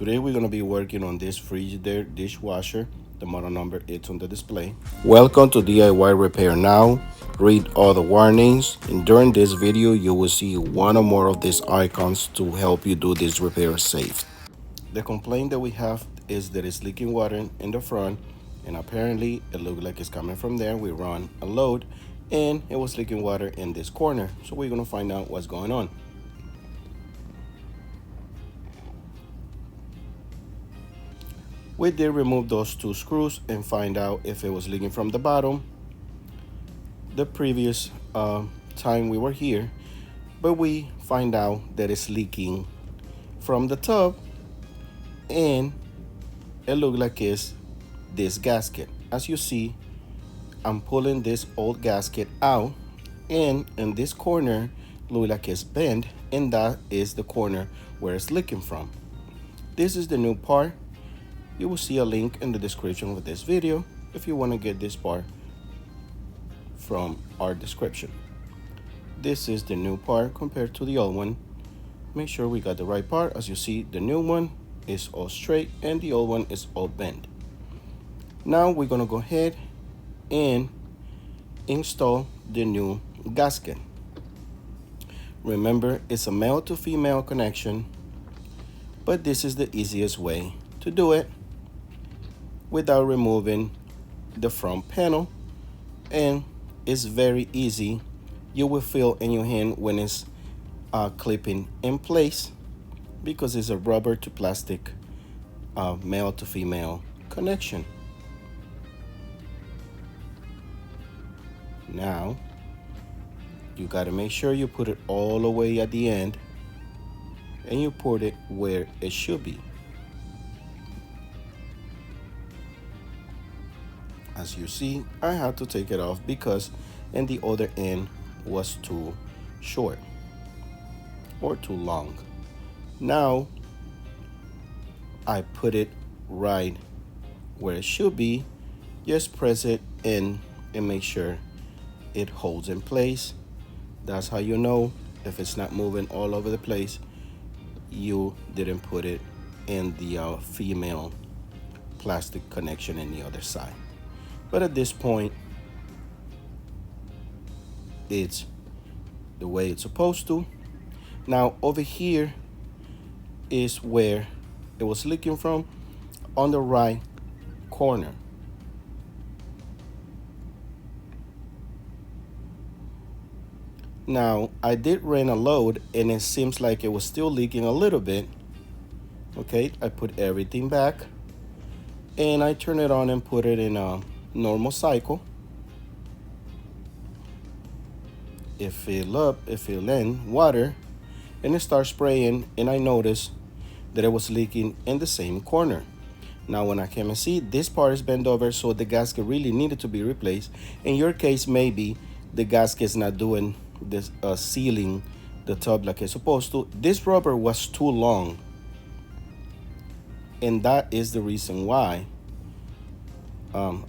Today we're going to be working on this Frigidaire dishwasher. The model number is on the display. Welcome to DIY Repair Now. Read all the warnings, and during this video you will see one or more of these icons to help you do this repair safe. The complaint that we have is that it's leaking water in the front, and apparently it looked like it's coming from there. We run a load and it was leaking water in this corner, so we're going to find out what's going on. We did remove those two screws and find out if it was leaking from the bottom the previous time we were here, but we find out that it's leaking from the tub, and it looked like it's this gasket. As you see, I'm pulling this old gasket out, and in this corner look like it's bent, and that is the corner where it's leaking from. This is the new part. You will see a link in the description of this video if you want to get this part from our description. This is the new part compared to the old one. Make sure we got the right part. As you see, the new one is all straight and the old one is all bent. Now we're going to go ahead and install the new gasket. Remember, it's a male to female connection, but this is the easiest way to do it without removing the front panel, and it's very easy. You will feel in your hand when it's clipping in place because it's a rubber to plastic male to female connection. Now you got to make sure you put it all the way at the end and you put it where it should be. As you see, I had to take it off because in the other end was too short or too long. Now I put it right where it should be. Just press it in and make sure it holds in place. That's how you know if it's not moving all over the place, you didn't put it in the female plastic connection in the other side. But at this point, it's the way it's supposed to. Now over here is where it was leaking from, on the right corner. Now I did run a load and it seems like it was still leaking a little bit. Okay, I put everything back and I turn it on and put it in a normal cycle. It fill up, it fill in water, and it starts spraying, and I noticed that it was leaking in the same corner. Now when I came and see, this part is bent over, so the gasket really needed to be replaced. In your case, maybe the gasket's not doing this sealing the tub like it's supposed to. This rubber was too long, and that is the reason why.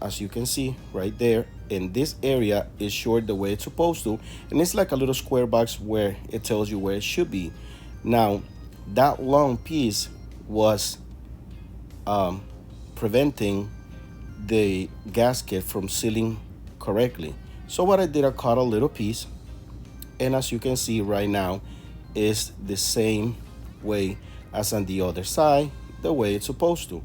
As you can see right there, in this area is short the way it's supposed to, and it's like a little square box where it tells you where it should be. Now that long piece was preventing the gasket from sealing correctly. So what I did, I cut a little piece, and as you can see right now is the same way as on the other side, the way it's supposed to.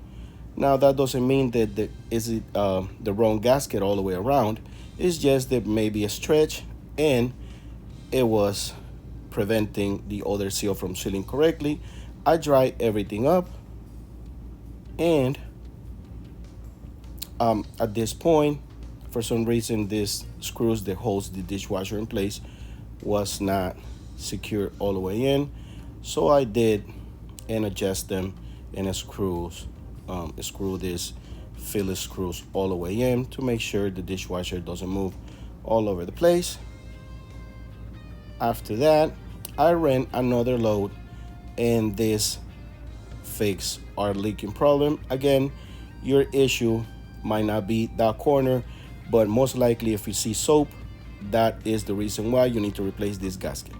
Now that doesn't mean that the wrong gasket all the way around. It's just that maybe a stretch and it was preventing the other seal from sealing correctly. I dried everything up, and at this point, for some reason, this screws that holds the dishwasher in place was not secure all the way in. So I did and adjust them and screw this Phillips screws all the way in to make sure the dishwasher doesn't move all over the place. After that, I ran another load and this fixed our leaking problem. Again, your issue might not be that corner, but most likely if you see soap, that is the reason why you need to replace this gasket.